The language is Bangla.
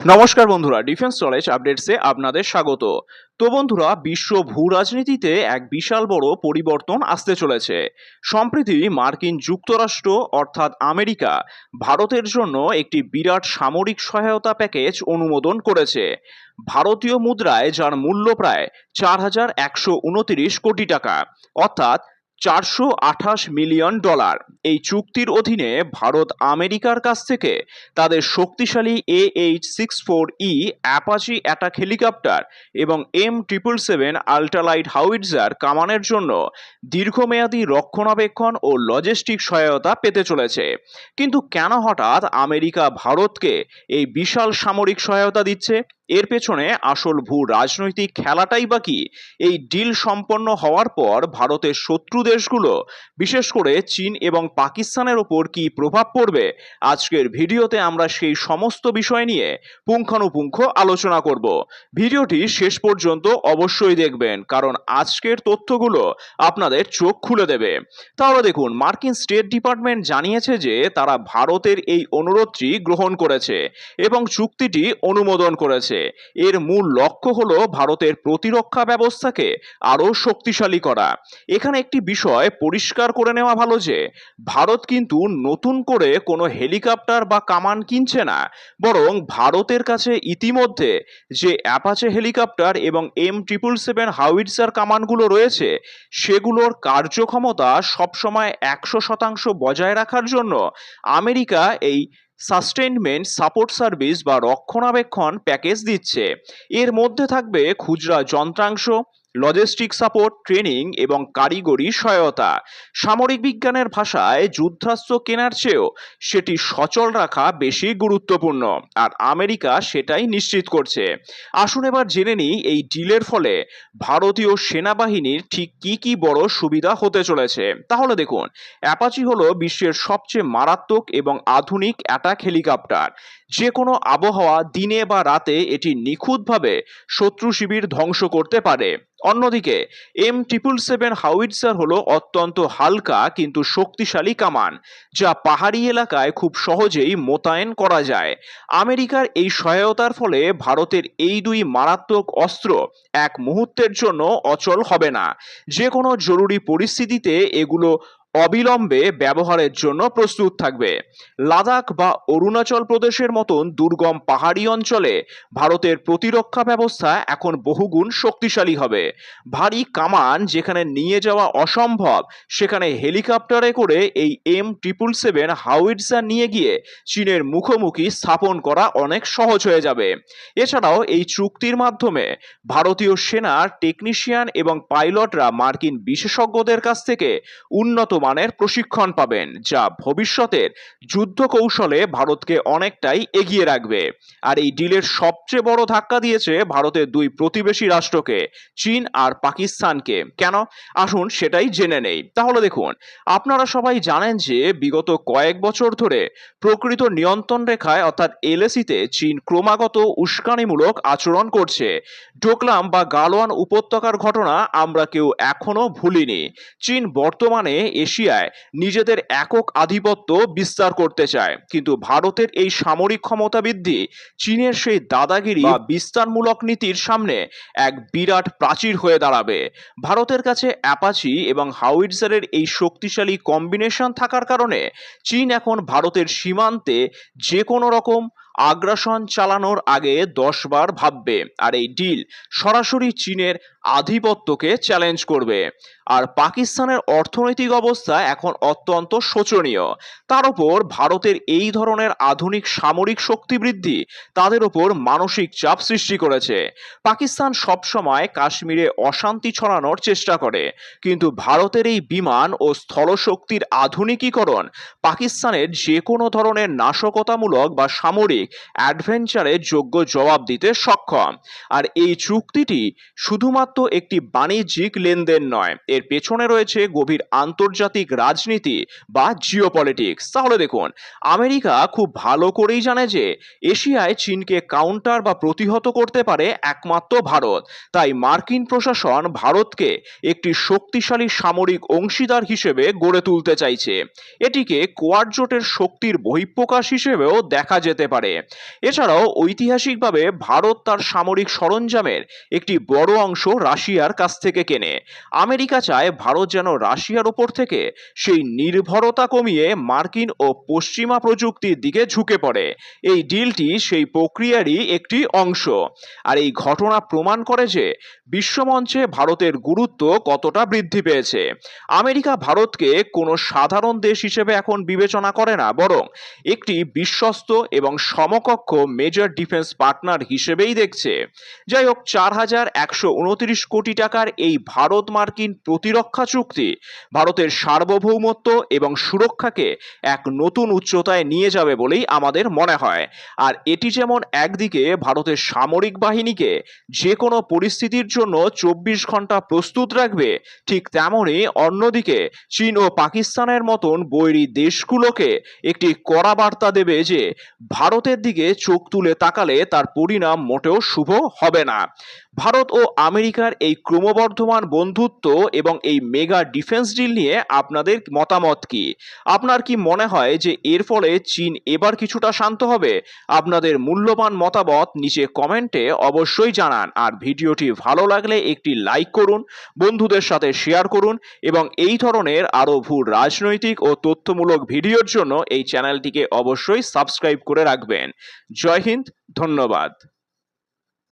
নমস্কার বন্ধুরা, ডিফেন্স নলেজ আপডেটসে আপনাদের স্বাগত। তো বন্ধুরা, বিশ্ব ভূ রাজনীতিতে এক বিশাল বড় পরিবর্তন আসতে চলেছে। সম্প্রতি মার্কিন যুক্তরাষ্ট্র অর্থাৎ আমেরিকা ভারতের জন্য একটি বিরাট সামরিক সহায়তা প্যাকেজ অনুমোদন করেছে। ভারতীয় মুদ্রায় যার মূল্য প্রায় 4,129 কোটি টাকা, অর্থাৎ $428 মিলিয়ন। এই চুক্তির অধীনে ভারত আমেরিকার কাছ থেকে তাদের শক্তিশালী AH-64E অ্যাপাচি অ্যাটাক হেলিকপ্টার এবং M777 আল্ট্রালাইট হাউইটজার কামানের জন্য দীর্ঘমেয়াদী রক্ষণাবেক্ষণ ও লজিস্টিক সহায়তা পেতে চলেছে। কিন্তু কেন হঠাৎ আমেরিকা ভারতকে এই বিশাল সামরিক সহায়তা দিচ্ছে? এর পেছনে আসল ভূ রাজনৈতিক খেলাটাই বা কি? এই ডিল সম্পন্ন হওয়ার পর ভারতের শত্রু দেশগুলো, বিশেষ করে চীন এবং পাকিস্তানের ওপর কি প্রভাব পড়বে? আজকের ভিডিওতে আমরা সেই সমস্ত বিষয় নিয়ে পুঙ্খানুপুঙ্খ আলোচনা করব। ভিডিওটি শেষ পর্যন্ত অবশ্যই দেখবেন, কারণ আজকের তথ্যগুলো আপনাদের চোখ খুলে দেবে। তাহলে দেখুন, মার্কিন স্টেট ডিপার্টমেন্ট জানিয়েছে যে তারা ভারতের এই অনুরোধটি গ্রহণ করেছে এবং চুক্তিটি অনুমোদন করেছে। এর মূল লক্ষ্য হলো ভারতের প্রতিরক্ষা ব্যবস্থাকে আরও শক্তিশালী করা। এখানে একটি বিষয় পরিষ্কার করে নেওয়া ভালো যে ভারত কিন্তু নতুন করে কোনো হেলিকপ্টার বা কামান কিনছে না, বরং ভারতের কাছে ইতিমধ্যে যে অ্যাপাচে হেলিকপ্টার এবং M777 হাউইটজার কামানগুলো রয়েছে, সেগুলোর কার্যক্ষমতা সবসময় 100% বজায় রাখার জন্য আমেরিকা এই সাস্টেইনমেন্ট সাপোর্ট সার্ভিস বা রক্ষণাবেক্ষণ প্যাকেজ দিচ্ছে। এর মধ্যে থাকবে খুচরা যন্ত্রাংশ, লজিস্টিক সাপোর্ট, ট্রেনিং এবং কারিগরি সহায়তা। সামরিক বিজ্ঞানের ভাষায় যুদ্ধাস্ত্র কেনার চেয়েও সেটি সচল রাখা বেশি গুরুত্বপূর্ণ, আর আমেরিকা সেটাই নিশ্চিত করছে। আসুন এবার জেনে নিই এই ডিলের ফলে ভারতীয় সেনাবাহিনীর ঠিক কি কি বড় সুবিধা হতে চলেছে। তাহলে দেখুন, অ্যাপাচি হলো বিশ্বের সবচেয়ে মারাত্মক এবং আধুনিক অ্যাটাক হেলিকপ্টার। যে কোনো আবহাওয়া, দিনে বা রাতে এটি নিখুঁতভাবে শত্রু শিবির ধ্বংস করতে পারে। অন্যদিকে M777 হাউইটজার হলো অত্যন্ত হালকা কিন্তু শক্তিশালী কামান, যা পাহাড়ি এলাকায় খুব সহজেই মোতায়েন করা যায়। আমেরিকার এই সহায়তার ফলে ভারতের এই দুই মারাত্মক অস্ত্র এক মুহূর্তের জন্য অচল হবে না। যে কোনো জরুরি পরিস্থিতিতে এগুলো অবিলম্বে ব্যবহারের জন্য প্রস্তুত থাকবে। লাদাখ বা অরুণাচল প্রদেশের মতন দুর্গম পাহাড়ি অঞ্চলে ভারতের প্রতিরক্ষা ব্যবস্থা এখন বহুগুণ শক্তিশালী হবে। ভারী কামান যেখানে নিয়ে যাওয়া অসম্ভব, সেখানে হেলিকপ্টারে করে এই M777 হাউইটজার নিয়ে গিয়ে চীনের মুখোমুখি স্থাপন করা অনেক সহজ হয়ে যাবে। এছাড়াও এই চুক্তির মাধ্যমে ভারতীয় সেনার টেকনিশিয়ান এবং পাইলটরা মার্কিন বিশেষজ্ঞদের কাছ থেকে উন্নত মানের প্রশিক্ষণ পাবেন, যা ভবিষ্যতের যুদ্ধ কৌশলে ভারতকে অনেকটাই এগিয়ে রাখবে। আর এই ডিলের সবচেয়ে বড় ধাক্কা দিয়েছে ভারতের দুই প্রতিবেশী রাষ্ট্রকে, চীন আর পাকিস্তানকে। কেন? আসুন সেটাই জেনে নেই। তাহলে দেখুন, আপনারা সবাই জানেন যে বিগত কয়েক বছর ধরে প্রকৃত নিয়ন্ত্রণ রেখায় অর্থাৎ LAC-তে চীন ক্রমাগত উস্কানিমূলক আচরণ করছে। ডোকলাম বা গালওয়ান উপত্যকার ঘটনা আমরা কেউ এখনো ভুলিনি। চীন বর্তমানে এশিয়ায় নিজেদের একক আধিপত্য বিস্তার করতে চায়, কিন্তু ভারতের এই সামরিক ক্ষমতা বৃদ্ধি চীনের সেই দাদাগিরি বা বিস্তারমূলক নীতির সামনে এক বিরাট প্রাচীর হয়ে দাঁড়াবে। ভারতের কাছে অ্যাপাচি এবং হাউইটজারের এই শক্তিশালী কম্বিনেশন থাকার কারণে চীন এখন ভারতের সীমান্তে যে কোনো রকম আগ্রাসন চালানোর আগে 10 বার ভাববে। আর এই ডিল সরাসরি চীনের আধিপত্যকে চ্যালেঞ্জ করবে। আর পাকিস্তানের অর্থনৈতিক অবস্থা এখন অত্যন্ত শোচনীয়। তার উপর ভারতের এই ধরনের আধুনিক সামরিক শক্তি বৃদ্ধি তাদের উপর মানসিক চাপ সৃষ্টি করেছে। পাকিস্তান সবসময় কাশ্মীরে অশান্তি ছড়ানোর চেষ্টা করে, কিন্তু ভারতের এই বিমান ও স্থলশক্তির আধুনিকীকরণ পাকিস্তানের যে কোনো ধরনের নাশকতামূলক বা সামরিক অ্যাডভেঞ্চারের যোগ্য জবাব দিতে সক্ষম। আর এই চুক্তিটি শুধুমাত্র শুধুমাত্র একটি বাণিজ্যিক লেনদেন নয়, এর পেছনে রয়েছে গভীর আন্তর্জাতিক রাজনীতি বা জিওপলিটিক্স। তাহলে দেখুন, আমেরিকা খুব ভালো করেই জানে যে এশিয়ায় চীনকে কাউন্টার বা প্রতিহত করতে পারে একমাত্র ভারত। তাই মার্কিন প্রশাসন ভারতকে একটি শক্তিশালী সামরিক অংশীদার হিসেবে গড়ে তুলতে চাইছে। এটিকে কোয়াড জোটের শক্তির বহিঃপ্রকাশ হিসেবেও দেখা যেতে পারে। এছাড়াও ঐতিহাসিকভাবে ভারত তার সামরিক সরঞ্জামের একটি বড় অংশ রাশিয়ার কাছ থেকে কেনে। আমেরিকা চায় ভারত যেন রাশিয়ার ওপর থেকে সেই নির্ভরতা কমিয়ে মার্কিন ও পশ্চিমা প্রযুক্তির দিকে ঝুঁকে পড়ে। এই ডিলটি সেই প্রক্রিয়ারই একটি অংশ। আর এই ঘটনা প্রমাণ করে যে বিশ্বমঞ্চে ভারতের গুরুত্ব কতটা বৃদ্ধি পেয়েছে। আমেরিকা ভারতকে কোনো সাধারণ দেশ হিসেবে এখন বিবেচনা করে না, বরং একটি বিশ্বস্ত এবং সমকক্ষ মেজর ডিফেন্স পার্টনার হিসেবেই দেখছে। যাই হোক, 4,129 কোটি টাকার এই ভারত মার্কিন প্রতিরক্ষা চুক্তি ভারতের সার্বভৌমত্ব এবং সুরক্ষাকে এক নতুন উচ্চতায় নিয়ে যাবে বলেই আমাদের মনে হয়। আর এটি যেমন একদিকে ভারতের সামরিক বাহিনীকে যে কোনো পরিস্থিতির জন্য 24 ঘন্টা প্রস্তুত রাখবে, ঠিক তেমনই অন্যদিকে চীন ও পাকিস্তানের মতন বৈরী দেশগুলোকে একটি কড়া বার্তা দেবে যে ভারতের দিকে চোখ তুলে তাকালে তার পরিণাম মোটেও শুভ হবে না। ভারত ও আমেরিকার এই ক্রমবর্ধমান বন্ধুত্ব এবং এই মেগা ডিফেন্স ডিল নিয়ে আপনাদের মতামত কি? আপনার কি মনে হয় যে এর ফলে চীন এবার কিছুটা শান্ত হবে? আপনাদের মূল্যবান মতামত নিচে কমেন্টে অবশ্যই জানান। আর ভিডিওটি ভালো লাগলে একটি লাইক করুন, বন্ধুদের সাথে শেয়ার করুন এবং এই ধরনের আরও ভূ রাজনৈতিক ও তথ্যমূলক ভিডিওর জন্য এই চ্যানেলটিকে অবশ্যই সাবস্ক্রাইব করে রাখবেন। জয় হিন্দ, ধন্যবাদ।